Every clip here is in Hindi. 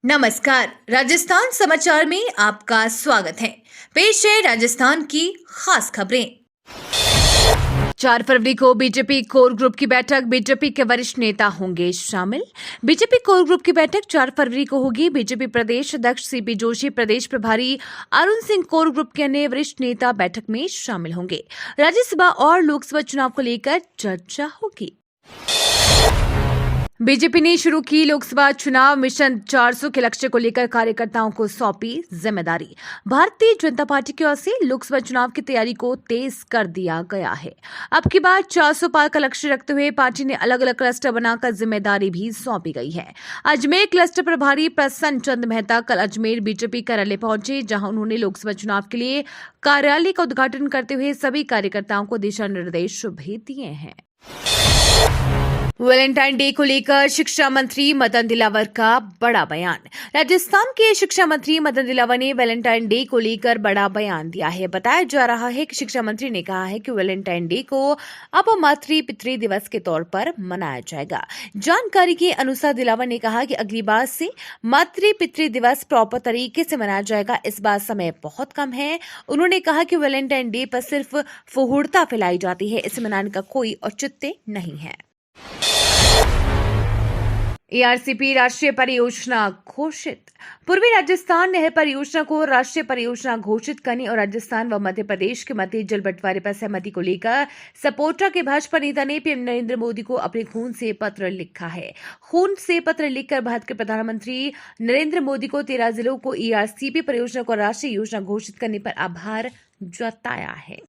नमस्कार, राजस्थान समाचार में आपका स्वागत है। पेश है राजस्थान की खास खबरें। 4 फरवरी को बीजेपी कोर ग्रुप की बैठक, बीजेपी के वरिष्ठ नेता होंगे शामिल। बीजेपी कोर ग्रुप की बैठक 4 फरवरी को होगी। बीजेपी प्रदेश अध्यक्ष सीपी जोशी, प्रदेश प्रभारी अरुण सिंह, कोर ग्रुप के अन्य वरिष्ठ नेता बैठक में शामिल होंगे। राज्यसभा और लोकसभा चुनाव को लेकर चर्चा होगी। बीजेपी ने शुरू की लोकसभा चुनाव मिशन 400 के लक्ष्य को लेकर कार्यकर्ताओं को सौंपी जिम्मेदारी। भारतीय जनता पार्टी की ओर से लोकसभा चुनाव की तैयारी को तेज कर दिया गया है। अब की बार 400 पार का लक्ष्य रखते हुए पार्टी ने अलग अलग क्लस्टर बनाकर जिम्मेदारी भी सौंपी गई है। अजमेर क्लस्टर प्रभारी प्रसन्न चंद मेहता कल अजमेर बीजेपी कार्यालय पहुंचे, जहां उन्होंने लोकसभा चुनाव के लिए कार्यालय का उद्घाटन करते हुए सभी कार्यकर्ताओं को दिशा निर्देश भी दिए हैं। वैलेंटाइन डे को लेकर शिक्षा मंत्री मदन दिलावर का बड़ा बयान। राजस्थान के शिक्षा मंत्री मदन दिलावर ने वैलेंटाइन डे को लेकर बड़ा बयान दिया है। बताया जा रहा है कि शिक्षा मंत्री ने कहा है कि वैलेंटाइन डे को अब मातृ पितृ दिवस के तौर पर मनाया जाएगा। जानकारी के अनुसार दिलावर ने कहा कि अगली बार से मातृ पितृ दिवस प्रॉपर तरीके से मनाया जाएगा। इस बार समय बहुत कम है। उन्होंने कहा कि वैलेंटाइन डे पर सिर्फ फुहूर्ता फैलाई जाती है, इसे मनाने का कोई औचित्य नहीं है। एआरसीपी राष्ट्रीय परियोजना घोषित। पूर्वी राजस्थान नहर परियोजना को राष्ट्रीय परियोजना घोषित करने और राजस्थान व मध्य प्रदेश के मध्य जल बंटवारे पर सहमति को लेकर सपोट्रा के भाजपा नेता ने पीएम नरेंद्र मोदी को अपने खून से पत्र लिखा है। खून से पत्र लिखकर भारत के प्रधानमंत्री नरेंद्र मोदी को 13 जिलों को एआरसीपी परियोजना को राष्ट्रीय योजना घोषित करने पर आभार जताया है।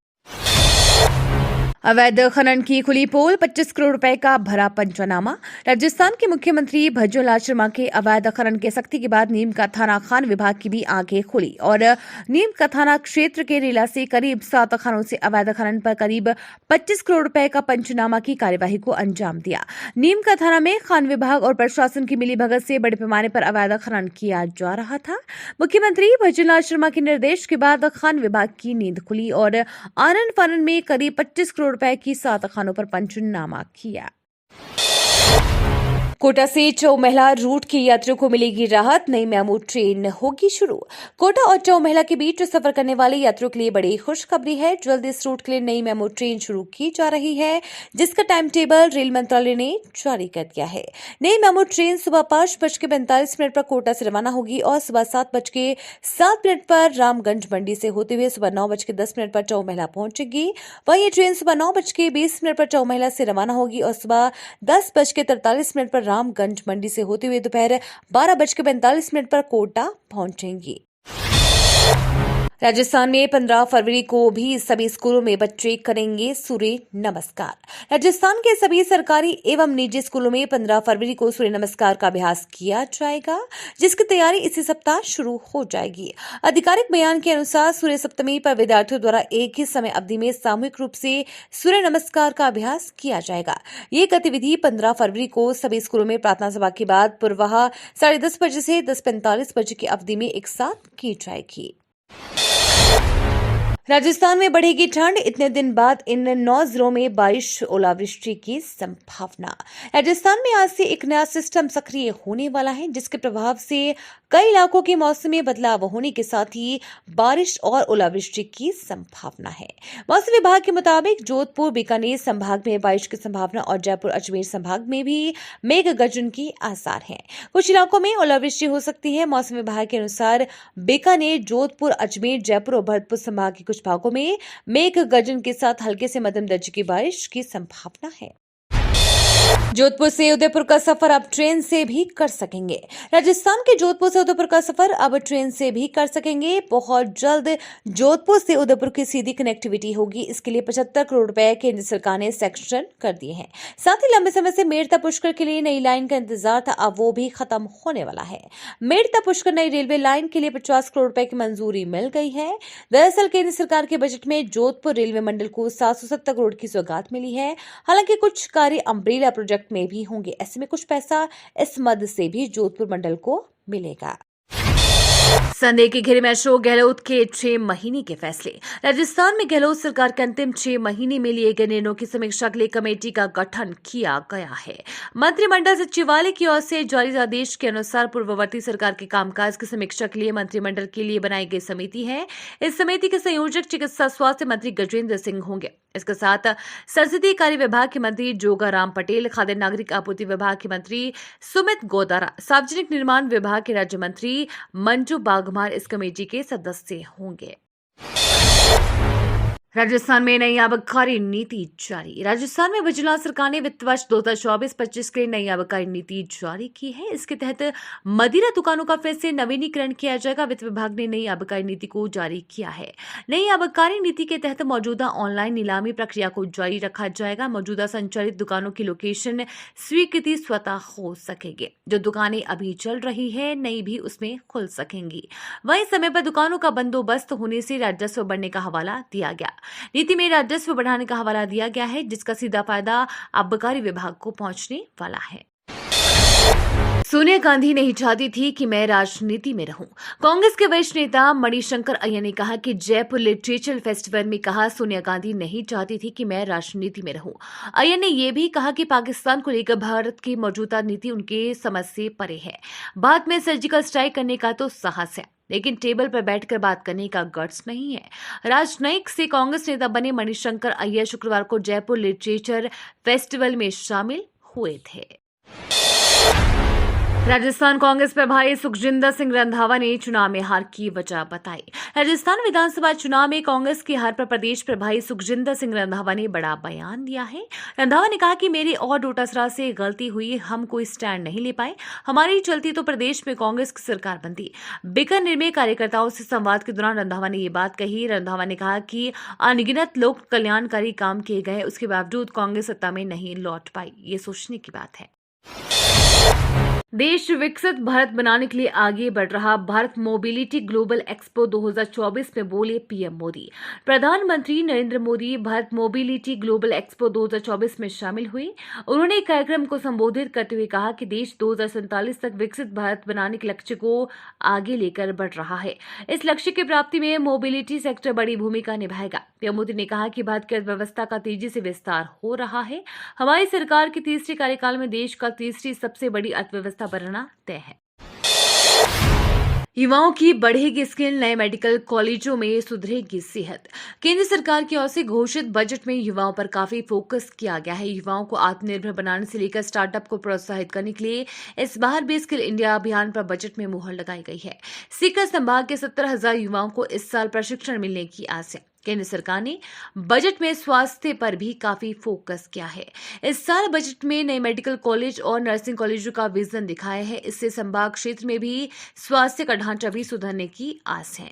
अवैध खनन की खुली पोल, 25 करोड़ रुपए का भरा पंचनामा। राजस्थान के मुख्यमंत्री भजनलाल शर्मा के अवैध खनन के सख्ती के बाद नीम का थाना खान विभाग की भी आंखें खुली और नीम का थाना क्षेत्र के रेला से करीब 7 खानों से अवैध खनन पर करीब 25 करोड़ रुपए का पंचनामा की कार्यवाही को अंजाम दिया। नीम का थाना में खान विभाग और प्रशासन की मिलीभगत से बड़े पैमाने पर अवैध खनन किया जा रहा था। मुख्यमंत्री भजनलाल शर्मा के निर्देश के बाद खान विभाग की नींद खुली और आनन फानन में करीब 25 करोड़ रुपए की 7 खानों पर पंचनामा किया। कोटा से चौमहला रूट के यात्रियों को मिलेगी राहत, नई मेमू ट्रेन होगी शुरू। कोटा और चौमहला के बीच सफर करने वाले यात्रियों के लिए बड़ी खुशखबरी है। जल्द इस रूट के लिए नई मेमू ट्रेन शुरू की जा रही है, जिसका टाइम टेबल रेल मंत्रालय ने जारी कर दिया है। नई मेमू ट्रेन सुबह 5:45 पर कोटा से रवाना होगी और सुबह 7:07 पर रामगंज मंडी से होते हुए सुबह 9:10 पर चौमहला पहुंचेगी। वहीं ये ट्रेन सुबह 9:20 पर चौमहला से रवाना होगी और सुबह 10:43 पर रामगंज मंडी से होते हुए दोपहर 12:45 पर कोटा पहुंचेंगी। राजस्थान में 15 फरवरी को भी सभी स्कूलों में बच्चे करेंगे सूर्य नमस्कार। राजस्थान के सभी सरकारी एवं निजी स्कूलों में 15 फरवरी को सूर्य नमस्कार का अभ्यास किया जाएगा, जिसकी तैयारी इसी सप्ताह शुरू हो जाएगी। आधिकारिक बयान के अनुसार सूर्य सप्तमी पर विद्यार्थियों द्वारा एक ही समय अवधि में सामूहिक रूप से सूर्य नमस्कार का अभ्यास किया जाएगा। ये गतिविधि 15 फरवरी को सभी स्कूलों में प्रार्थना सभा के बाद पूर्वाह 10:30 बजे से 10:45 बजे की अवधि में एक साथ की जाएगी। राजस्थान में बढ़ेगी ठंड, इतने दिन बाद इन 9 जिलों में बारिश ओलावृष्टि की संभावना। राजस्थान में आज से एक नया सिस्टम सक्रिय होने वाला है, जिसके प्रभाव से कई इलाकों के मौसम में बदलाव होने के साथ ही बारिश और ओलावृष्टि की संभावना है। मौसम विभाग के मुताबिक जोधपुर, बीकानेर संभाग में बारिश की संभावना और जयपुर, अजमेर संभाग में भी मेघ गर्जन के आसार हैं। कुछ इलाकों में ओलावृष्टि हो सकती है। मौसम विभाग के अनुसार बीकानेर, जोधपुर, अजमेर, जयपुर और भरतपुर संभाग के कुछ भागों में मेघ गर्जन के साथ हल्के से मध्यम दर्जे की बारिश की संभावना है। जोधपुर से उदयपुर का सफर अब ट्रेन से भी कर सकेंगे। राजस्थान के जोधपुर से उदयपुर का सफर अब ट्रेन से भी कर सकेंगे। बहुत जल्द जोधपुर से उदयपुर की सीधी कनेक्टिविटी होगी। इसके लिए 75 करोड़ रुपए केंद्र सरकार ने सैंक्शन कर दिए हैं। साथ ही लंबे समय से मेड़ता पुष्कर के लिए नई लाइन का इंतजार था, अब वो भी खत्म होने वाला है। मेड़ता पुष्कर नई रेलवे लाइन के लिए 50 करोड़ रुपए की मंजूरी मिल गई है। दरअसल केंद्र सरकार के बजट में जोधपुर रेलवे मंडल को 770 करोड़ की सौगात मिली है। हालांकि कुछ कार्य अम्ब्रेला प्रोजेक्ट में भी होंगे, ऐसे में कुछ पैसा इस मद से भी जोधपुर मंडल को मिलेगा। संदेह के घेरे में अशोक गहलोत के 6 महीने के फैसले। राजस्थान में गहलोत सरकार के अंतिम 6 महीने में लिए गए निर्णयों की समीक्षा के लिए कमेटी का गठन किया गया है। मंत्रिमंडल सचिवालय की ओर से जारी आदेश के अनुसार पूर्ववर्ती सरकार के कामकाज की समीक्षा के लिए मंत्रिमंडल के लिए बनाई गई समिति है। इस समिति के संयोजक चिकित्सा स्वास्थ्य मंत्री गजेंद्र सिंह होंगे। इसके साथ संसदीय कार्य विभाग के मंत्री जोगाराम पटेल, खाद्य नागरिक आपूर्ति विभाग के मंत्री सुमित गोदारा, सार्वजनिक निर्माण विभाग के राज्य मंत्री मंजू बागमार इस कमेटी के सदस्य होंगे। राजस्थान में नई आबकारी नीति जारी। राजस्थान में विजिलेंस सरकार ने वित्त वर्ष 2024-25 के लिए नई आबकारी नीति जारी की है। इसके तहत मदिरा दुकानों का फिर से नवीनीकरण किया जाएगा। वित्त विभाग ने नई आबकारी नीति को जारी किया है। नई आबकारी नीति के तहत मौजूदा ऑनलाइन नीलामी प्रक्रिया को जारी रखा जाएगा। मौजूदा संचालित दुकानों की लोकेशन स्वीकृति स्वतः हो सकेगी। जो दुकानें अभी चल रही है नई भी उसमें खुल सकेंगी। वहीं समय पर दुकानों का बंदोबस्त होने से राजस्व बढ़ने का हवाला दिया गया। नीति में राजस्व बढ़ाने का हवाला दिया गया है, जिसका सीधा फायदा आबकारी विभाग को पहुंचने वाला है। सोनिया गांधी नहीं चाहती थी कि मैं राजनीति में रहूं। कांग्रेस के वरिष्ठ नेता मणिशंकर अय्यर ने कहा कि जयपुर लिटरेचर फेस्टिवल में कहा सोनिया गांधी नहीं चाहती थी कि मैं राजनीति में रहूं। अय्यर ने यह भी कहा कि पाकिस्तान को लेकर भारत की मौजूदा नीति उनके समझ से परे है। बाद में सर्जिकल स्ट्राइक करने का तो साहस है, लेकिन टेबल पर बैठकर बात करने का गट्स नहीं है। राजनयिक से कांग्रेस नेता बने मणिशंकर अय्यर शुक्रवार को जयपुर लिटरेचर फेस्टिवल में शामिल हुए थे। राजस्थान कांग्रेस प्रभारी सुखजिंदर सिंह रंधावा ने चुनाव में हार की वजह बताई। राजस्थान विधानसभा चुनाव में कांग्रेस की हार पर प्रदेश प्रभारी सुखजिंदर सिंह रंधावा ने बड़ा बयान दिया है। रंधावा ने कहा कि मेरी और डोटासरा से गलती हुई, हम कोई स्टैंड नहीं ले पाए। हमारी चलती तो प्रदेश में कांग्रेस की सरकार बनती। बीकानेर में कार्यकर्ताओं से संवाद के दौरान रंधावा ने ये बात कही। रंधावा ने कहा कि अनगिनत लोक कल्याणकारी काम किए गए, उसके बावजूद कांग्रेस सत्ता में नहीं लौट पाई। ये सोचने की बात है। देश विकसित भारत बनाने के लिए आगे बढ़ रहा। भारत मोबिलिटी ग्लोबल एक्सपो 2024 में बोले पीएम मोदी। प्रधानमंत्री Narendra Modi Bharat mobility global expo 2024 में शामिल हुए। उन्होंने कार्यक्रम को संबोधित करते हुए कहा कि देश 2047 तक विकसित भारत बनाने के लक्ष्य को आगे लेकर बढ़ रहा है। इस लक्ष्य की प्राप्ति में मोबिलिटी सेक्टर बड़ी भूमिका निभाएगा। पीएम मोदी ने कहा कि भारत की अर्थव्यवस्था का तेजी से विस्तार हो रहा है। हमारी सरकार के तीसरे कार्यकाल में देश का तीसरी सबसे बड़ी अर्थव्यवस्था बनना तय है। युवाओं की बढ़ेगी स्किल, नए मेडिकल कॉलेजों में सुधरेगी सेहत। केंद्र सरकार की ओर से घोषित बजट में युवाओं पर काफी फोकस किया गया है। युवाओं को आत्मनिर्भर बनाने से लेकर स्टार्टअप को प्रोत्साहित करने के लिए इस बार भी स्किल इंडिया अभियान पर बजट में मुहर लगाई गई है। सीकर संभाग के 17,000 युवाओं को इस साल प्रशिक्षण मिलने की आस है। केंद्र सरकार ने बजट में स्वास्थ्य पर भी काफी फोकस किया है। इस साल बजट में नए मेडिकल कॉलेज और नर्सिंग कॉलेजों का विजन दिखाया है। इससे संभाग क्षेत्र में भी स्वास्थ्य का ढांचा भी सुधरने की आस है।